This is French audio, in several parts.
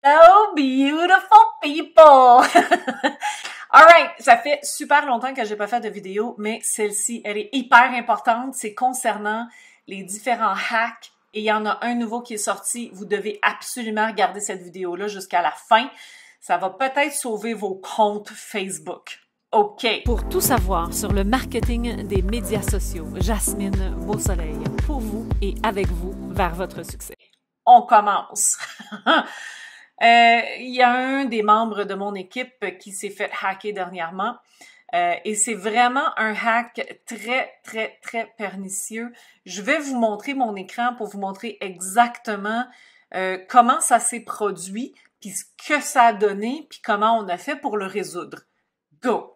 Hello, beautiful people! Alright, ça fait super longtemps que j'ai pas fait de vidéo, mais celle-ci, elle est hyper importante. C'est concernant les différents hacks et il y en a un nouveau qui est sorti. Vous devez absolument regarder cette vidéo-là jusqu'à la fin. Ça va peut-être sauver vos comptes Facebook. OK. Pour tout savoir sur le marketing des médias sociaux, Jasmine Beausoleil, pour vous et avec vous vers votre succès. On commence. Il y a un des membres de mon équipe qui s'est fait hacker dernièrement et c'est vraiment un hack très pernicieux. Je vais vous montrer mon écran pour vous montrer exactement comment ça s'est produit, puis ce que ça a donné, puis comment on a fait pour le résoudre. Go!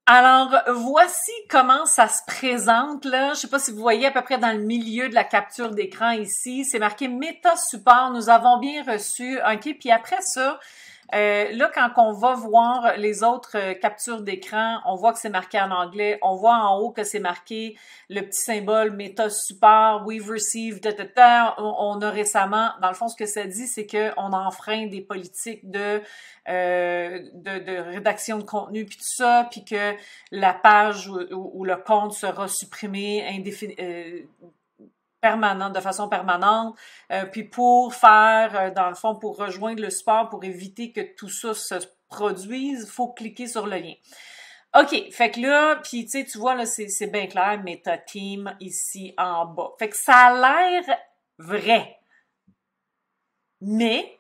Alors, voici comment ça se présente, là. Je sais pas si vous voyez à peu près dans le milieu de la capture d'écran ici. C'est marqué Meta Support. Nous avons bien reçu. OK. Puis après ça, là, quand on va voir les autres captures d'écran, on voit que c'est marqué en anglais. On voit en haut que c'est marqué le petit symbole Meta Support. We've received, On a récemment, dans le fond, ce que ça dit, c'est qu'on enfreint des politiques de rédaction de contenu puis tout ça, puis que la page ou le compte sera supprimé de façon permanente, puis pour faire, dans le fond, pour rejoindre le support, pour éviter que tout ça se produise, il faut cliquer sur le lien. OK, fait que là, puis tu sais, tu vois, là, c'est bien clair, Meta Team ici en bas. Fait que ça a l'air vrai, mais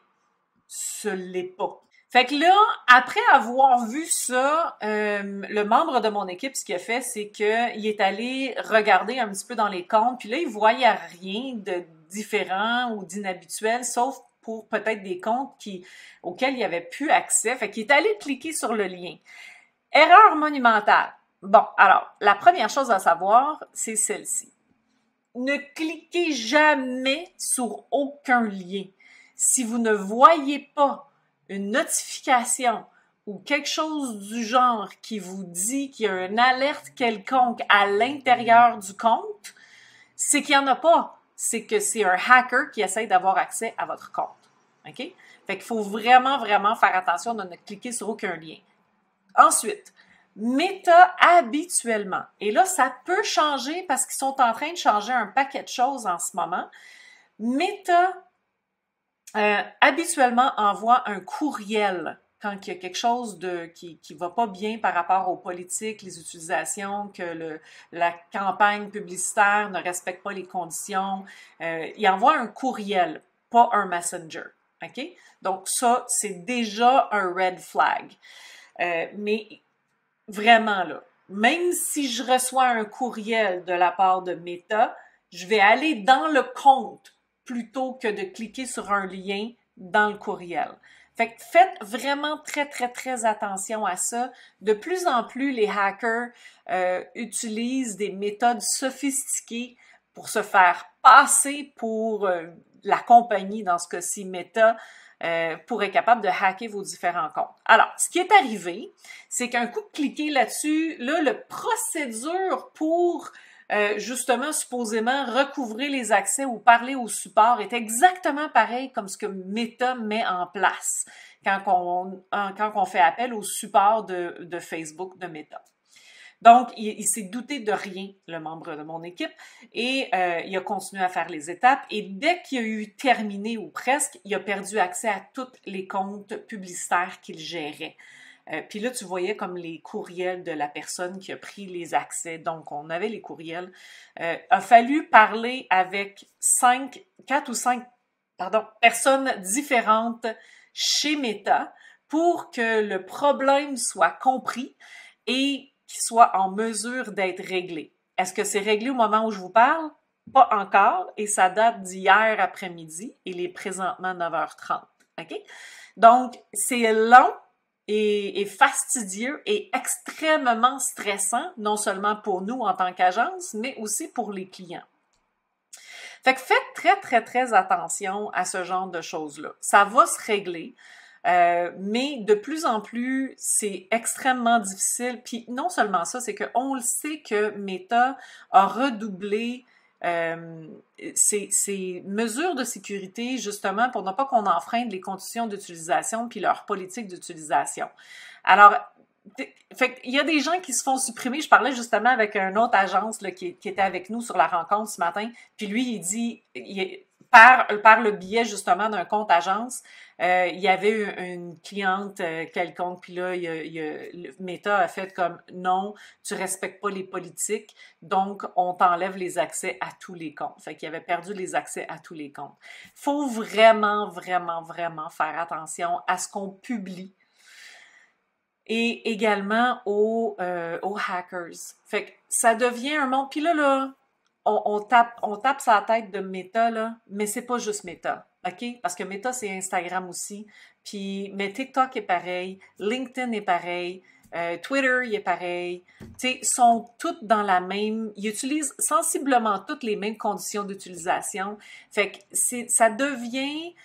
ce l'est pas. Fait que là, après avoir vu ça, le membre de mon équipe, ce qu'il a fait, c'est qu'il est allé regarder un petit peu dans les comptes, puis là, il voyait rien de différent ou d'inhabituel, sauf pour peut-être des comptes auxquels il avait plus accès. Fait qu'il est allé cliquer sur le lien. Erreur monumentale. Bon, alors, la première chose à savoir, c'est celle-ci. Ne cliquez jamais sur aucun lien. Si vous ne voyez pas une notification ou quelque chose du genre qui vous dit qu'il y a une alerte quelconque à l'intérieur du compte, c'est qu'il n'y en a pas. C'est que c'est un hacker qui essaie d'avoir accès à votre compte. OK? Fait qu'il faut vraiment faire attention de ne cliquer sur aucun lien. Ensuite, Meta habituellement. Et là, ça peut changer parce qu'ils sont en train de changer un paquet de choses en ce moment. Meta habituellement envoie un courriel quand il y a quelque chose qui va pas bien par rapport aux politiques, les utilisations, que la campagne publicitaire ne respecte pas les conditions. Il envoie un courriel, pas un messenger. OK? Donc ça, c'est déjà un red flag. Mais vraiment là, même si je reçois un courriel de la part de Meta, je vais aller dans le compte plutôt que de cliquer sur un lien dans le courriel. Fait que faites vraiment très attention à ça. De plus en plus, les hackers utilisent des méthodes sophistiquées pour se faire passer pour la compagnie, dans ce cas-ci Meta, pour être capable de hacker vos différents comptes. Alors, ce qui est arrivé, c'est qu'un coup de cliquer là-dessus, là, la procédure pour justement, supposément, recouvrer les accès ou parler au support est exactement pareil comme ce que Meta met en place quand on fait appel au support de Facebook de Meta. Donc, il s'est douté de rien, le membre de mon équipe, et il a continué à faire les étapes. Et dès qu'il a eu terminé, ou presque, il a perdu accès à tous les comptes publicitaires qu'il gérait. Puis là, tu voyais comme les courriels de la personne qui a pris les accès. Donc, on avait les courriels. A fallu parler avec 4 ou 5 personnes différentes chez Meta pour que le problème soit compris et qu'il soit en mesure d'être réglé. Est-ce que c'est réglé au moment où je vous parle? Pas encore, et ça date d'hier après-midi. Il est présentement 9h30. OK? Donc, c'est long et fastidieux et extrêmement stressant, non seulement pour nous en tant qu'agence, mais aussi pour les clients. Fait que faites très attention à ce genre de choses-là. Ça va se régler. Mais de plus en plus, c'est extrêmement difficile. Puis non seulement ça, c'est qu'on le sait que Meta a redoublé ces mesures de sécurité, justement, pour ne pas qu'on enfreigne les conditions d'utilisation puis leur politique d'utilisation. Alors, fait il y a des gens qui se font supprimer. Je parlais justement avec une autre agence là, qui était avec nous sur la rencontre ce matin, puis lui, il dit, par le biais justement d'un compte agence, il y avait une cliente quelconque, puis là, le Meta a fait comme non, tu respectes pas les politiques, donc on t'enlève les accès à tous les comptes. Fait qu'il avait perdu les accès à tous les comptes. Faut vraiment, vraiment, vraiment faire attention à ce qu'on publie et également aux hackers. Fait que ça devient un monde. Puis là, on tape sa tête de Meta, là, mais c'est pas juste Meta, OK? Parce que Meta, c'est Instagram aussi. Mais TikTok est pareil, LinkedIn est pareil, Twitter, il est pareil. Tu sais, sont toutes dans la même... Ils utilisent sensiblement toutes les mêmes conditions d'utilisation. Fait que ça devient...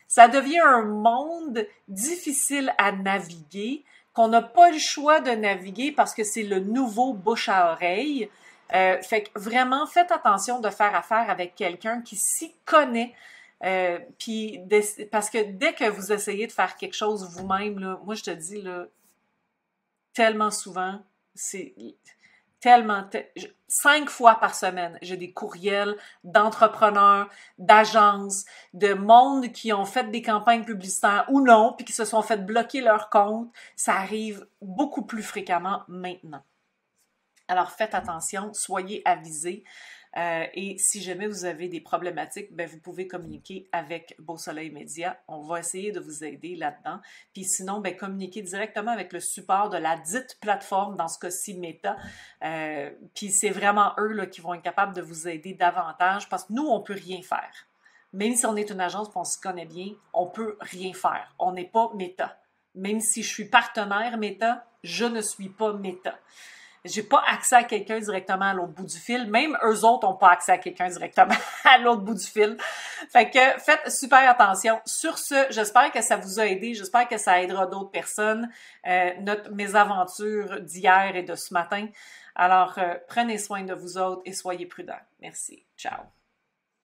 Ça devient un monde difficile à naviguer, qu'on n'a pas le choix de naviguer parce que c'est le nouveau bouche à oreille. Fait que vraiment, faites attention de faire affaire avec quelqu'un qui s'y connaît. Parce que dès que vous essayez de faire quelque chose vous-même, là, moi je te dis, là, tellement souvent, c'est... 5 fois par semaine, j'ai des courriels d'entrepreneurs, d'agences, de monde qui ont fait des campagnes publicitaires ou non, puis qui se sont fait bloquer leur compte. Ça arrive beaucoup plus fréquemment maintenant. Alors faites attention, soyez avisés. Et si jamais vous avez des problématiques, ben vous pouvez communiquer avec Beau Soleil Média. On va essayer de vous aider là-dedans. Puis sinon, ben communiquez directement avec le support de la dite plateforme, dans ce cas-ci Meta. Puis c'est vraiment eux là, qui vont être capables de vous aider davantage parce que nous, on peut rien faire. Même si on est une agence et on se connaît bien, on peut rien faire. On n'est pas Meta. Même si je suis partenaire Meta, je ne suis pas Meta. J'ai pas accès à quelqu'un directement à l'autre bout du fil. Même eux autres n'ont pas accès à quelqu'un directement à l'autre bout du fil. Fait que faites super attention. Sur ce, j'espère que ça vous a aidé. J'espère que ça aidera d'autres personnes. Mes aventures d'hier et de ce matin. Alors, prenez soin de vous autres et soyez prudents. Merci. Ciao.